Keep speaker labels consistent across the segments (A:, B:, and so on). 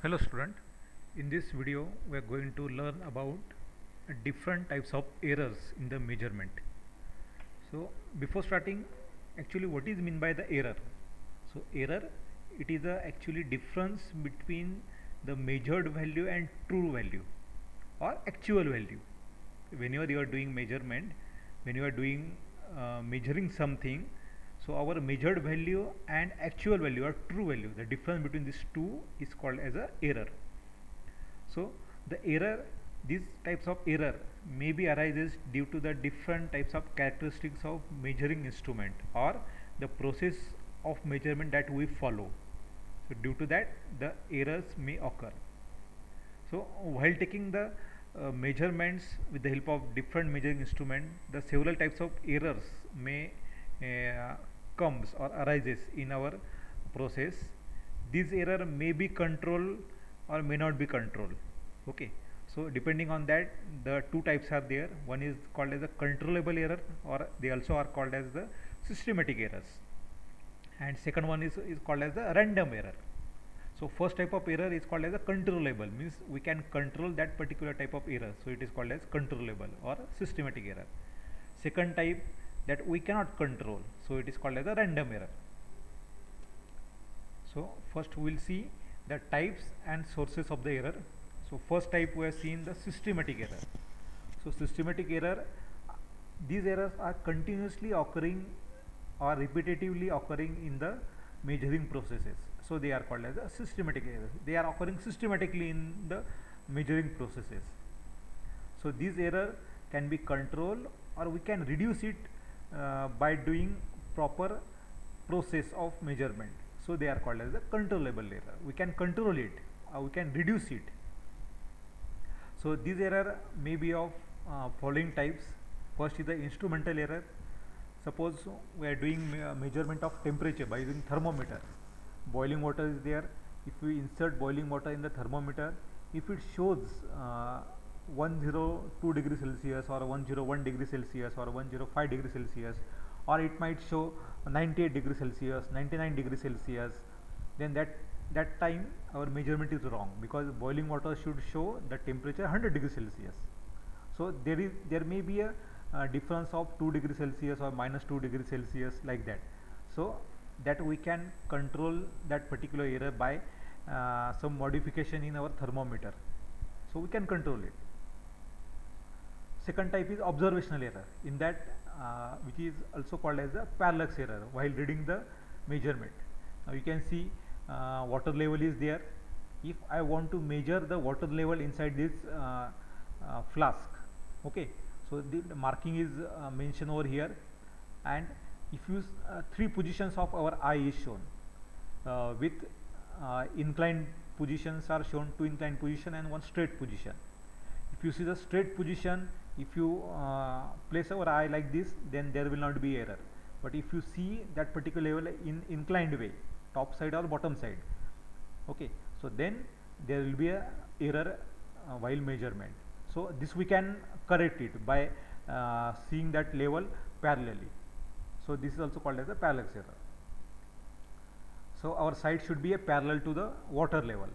A: Hello student, in this video we are going to learn about different types of errors in the measurement. So before starting, actually what is mean by the error? So error, it is a actually difference between the measured value and true value or actual value. Whenever you are doing measurement, when you are doing measuring something, so our measured value and actual value or true value, the difference between these two is called as a error. So the error, these types of error may be arises due to the different types of characteristics of measuring instrument or the process of measurement that we follow. So due to that, the errors may occur. So while taking the measurements with the help of different measuring instrument, the several types of errors may comes or arises in our process. This error may be controlled or may not be controlled. Okay, so depending on that, the two types are there. One is called as a controllable error, or they also are called as the systematic errors, and second one is called as the random error. So first type of error is called as a controllable, means we can control that particular type of error, so it is called as controllable or systematic error. Second type that we cannot control, so it is called as a random error. So first we will see the types and sources of the error. So first type we have seen the systematic error. So systematic error, these errors are continuously occurring or repetitively occurring in the measuring processes. So they are called as a systematic errors. They are occurring systematically in the measuring processes. So these error can be controlled or we can reduce it by doing proper process of measurement. So they are called as a controllable error. We can control it, we can reduce it. So these error may be of following types. First is the instrumental error. Suppose we are doing measurement of temperature by using thermometer. Boiling water is there. If we insert boiling water in the thermometer, if it shows 102 degrees Celsius or 101 degrees Celsius or 105 degrees Celsius, or it might show 98 degrees Celsius, 99 degrees Celsius, then that time our measurement is wrong, because boiling water should show the temperature 100 degrees Celsius. So there may be a difference of 2 degrees Celsius or minus 2 degrees Celsius, like that. So that we can control that particular error by some modification in our thermometer. So we can control it. Second type is observational error. In that, which is also called as a parallax error while reading the measurement. Now you can see water level is there. If I want to measure the water level inside this flask, okay, so the marking is mentioned over here, and if you three positions of our eye is shown with inclined positions are shown, two inclined position and one straight position. If you see the straight position, if you place our eye like this, then there will not be error. But if you see that particular level in inclined way, top side or bottom side, okay, so then there will be a error while measurement. So this we can correct it by seeing that level parallelly. So this is also called as a parallax error. So our side should be a parallel to the water level.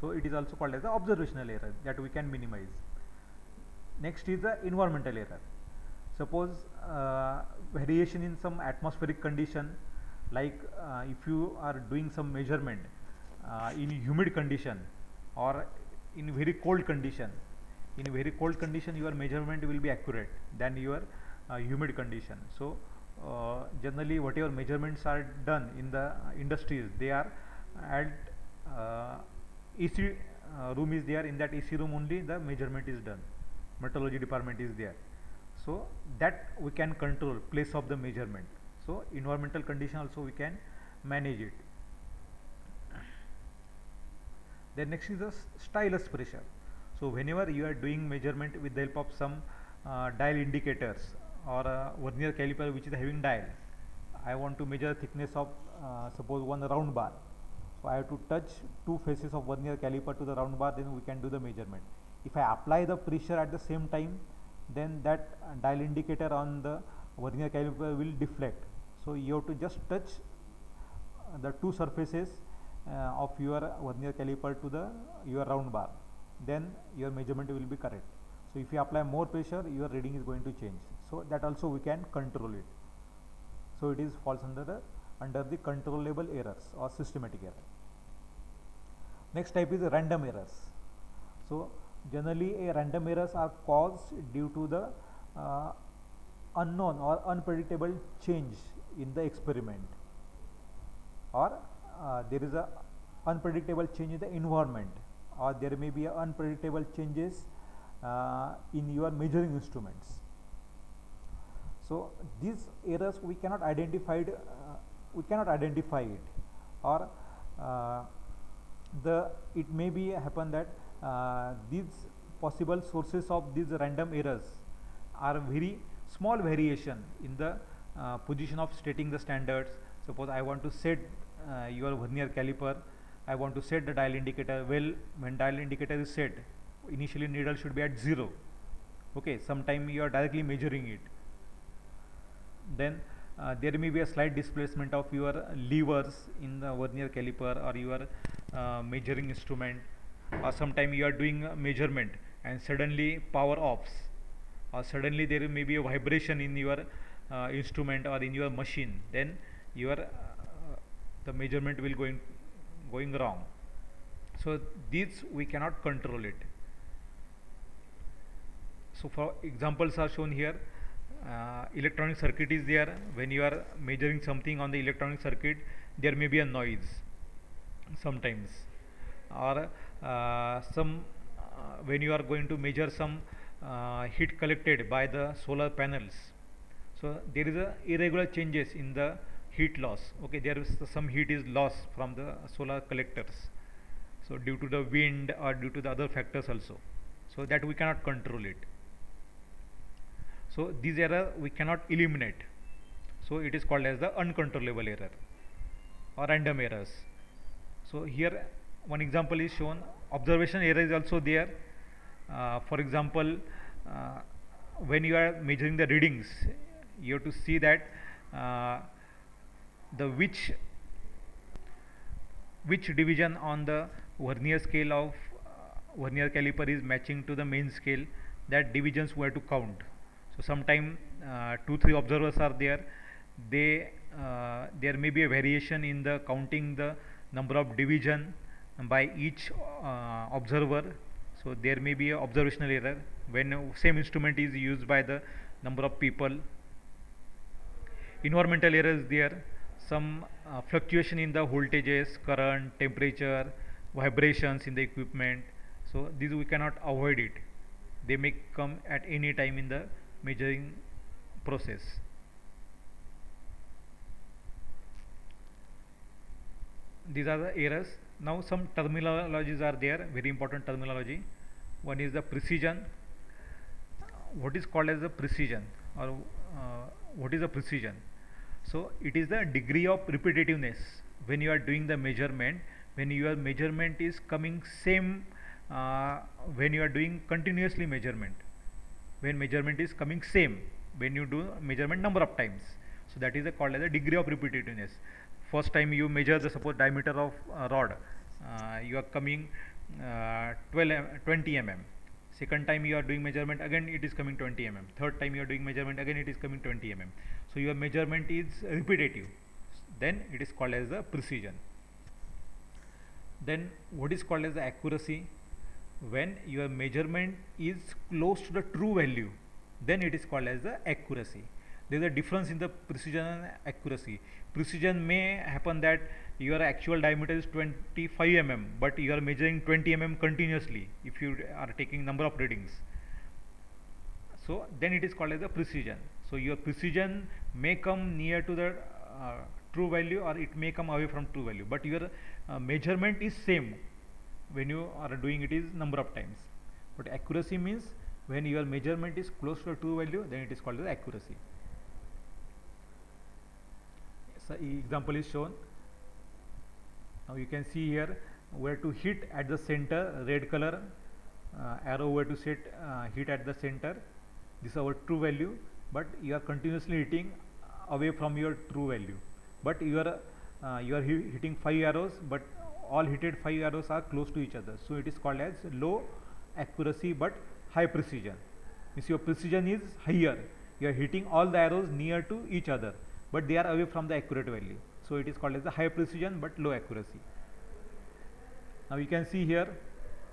A: So it is also called as the observational error that we can minimize. Next is the environmental error. Suppose variation in some atmospheric condition, like if you are doing some measurement in humid condition or in very cold condition. In very cold condition, your measurement will be accurate than your humid condition. So generally whatever measurements are done in the industries, they are at AC room is there. In that AC room only the measurement is done. Meteorology department is there. So that we can control place of the measurement. So environmental condition also we can manage it. Then next is the stylus pressure. So whenever you are doing measurement with the help of some dial indicators or a vernier caliper which is having dial, I want to measure thickness of suppose one round bar. So I have to touch two faces of vernier caliper to the round bar, then we can do the measurement. If I apply the pressure at the same time, then that dial indicator on the vernier caliper will deflect. So you have to just touch the two surfaces of your vernier caliper to the your round bar, then your measurement will be correct. So if you apply more pressure, your reading is going to change. So that also we can control it. So it is falls under the controllable errors or systematic error. Next type is random errors. So generally a random errors are caused due to the unknown or unpredictable change in the experiment, or there is a unpredictable change in the environment, or there may be unpredictable changes in your measuring instruments. So these errors we cannot identify it, or it may be happen that these possible sources of these random errors are very small variation in the position of stating the standards. Suppose I want to set your vernier caliper, I want to set the dial indicator. Well, when dial indicator is set, initially needle should be at 0. Okay, sometime you are directly measuring it. Then there may be a slight displacement of your levers in the vernier caliper or your measuring instrument, or sometime you are doing a measurement and suddenly power offs, or suddenly there may be a vibration in your instrument or in your machine, then your the measurement will going wrong. So these we cannot control it. So for examples are shown here. Electronic circuit is there. When you are measuring something on the electronic circuit, there may be a noise sometimes, or when you are going to measure some heat collected by the solar panels, so there is a irregular changes in the heat loss. Okay, there is some heat is lost from the solar collectors, so due to the wind or due to the other factors also, so that we cannot control it. So these error we cannot eliminate, so it is called as the uncontrollable error or random errors. So here one example is shown. Observation error is also there. For example, when you are measuring the readings, you have to see that the which division on the vernier scale of vernier caliper is matching to the main scale. That divisions we have to count. So sometime 2-3 observers are there. There may be a variation in the counting the number of division by each observer. So there may be a observational error when same instrument is used by the number of people. Environmental error is there. Some fluctuation in the voltages, current, temperature, vibrations in the equipment. So these we cannot avoid it. They may come at any time in the measuring process. These are the errors. Now some terminologies are there, very important terminology. One is the precision. What is called as the precision, or what is the precision? So it is the degree of repetitiveness when you are doing the measurement, when your measurement is coming same, when you are doing continuously measurement, when measurement is coming same when you do measurement number of times. So that is called as the degree of repetitiveness. First time you measure the suppose diameter of rod, you are coming 20 mm. Second time you are doing measurement, again it is coming 20 mm. Third time you are doing measurement, again it is coming 20 mm. So your measurement is repetitive, then it is called as the precision. Then what is called as the accuracy? When your measurement is close to the true value, then it is called as the accuracy. There is a difference in the precision and accuracy. Precision may happen that your actual diameter is 25 mm, but you are measuring 20 mm continuously if you are taking number of readings. So then it is called as a precision. So your precision may come near to the true value, or it may come away from true value, but your measurement is same when you are doing it is number of times. But accuracy means when your measurement is close to the true value, then it is called as accuracy. So example is shown. Now you can see here where to hit at the center, red color arrow where to set hit at the center. This is our true value, but you are continuously hitting away from your true value. But you are hitting 5 arrows, but all heated 5 arrows are close to each other, so it is called as low accuracy but high precision. Means your precision is higher, you are hitting all the arrows near to each other but they are away from the accurate value, so it is called as the high precision but low accuracy. Now you can see here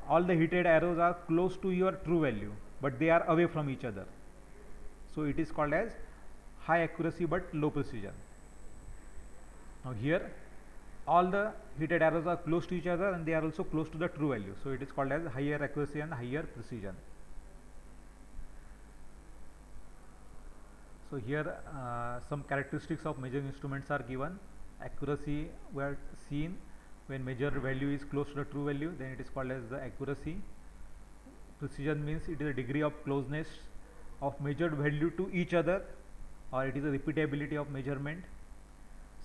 A: all the heated arrows are close to your true value but they are away from each other, so it is called as high accuracy but low precision. Now here all the heated arrows are close to each other and they are also close to the true value, so it is called as higher accuracy and higher precision. So here some characteristics of measuring instruments are given. Accuracy we are seen when measured value is close to the true value, then it is called as the accuracy. Precision means it is a degree of closeness of measured value to each other, or it is a repeatability of measurement.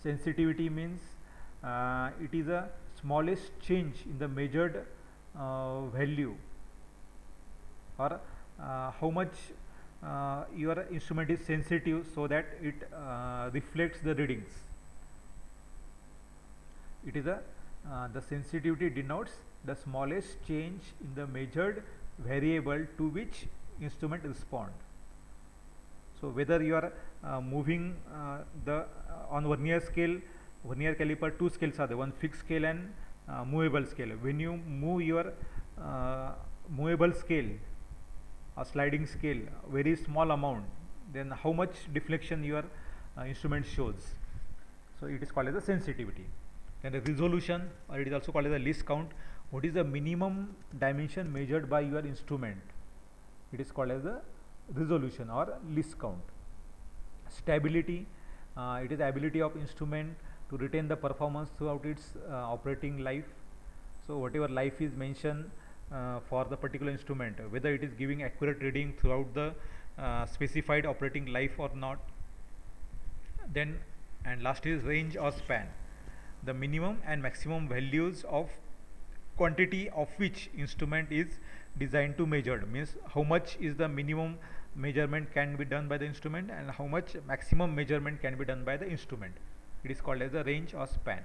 A: Sensitivity means it is a smallest change in the measured value, or how much your instrument is sensitive so that it reflects the readings. It is a the sensitivity denotes the smallest change in the measured variable to which instrument respond. So whether you are moving the on vernier scale, vernier caliper, two scales are there, one fixed scale and movable scale. When you move your movable scale or sliding scale very small amount, then how much deflection your instrument shows. So it is called as a sensitivity. Then the resolution, or it is also called as a least count. What is the minimum dimension measured by your instrument? It is called as a resolution or least count. Stability, it is the ability of instrument to retain the performance throughout its operating life. So whatever life is mentioned for the particular instrument, whether it is giving accurate reading throughout the specified operating life or not. Then and last is range or span, the minimum and maximum values of quantity of which instrument is designed to measure. Means how much is the minimum measurement can be done by the instrument and how much maximum measurement can be done by the instrument. It is called as a range or span.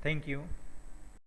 A: Thank you.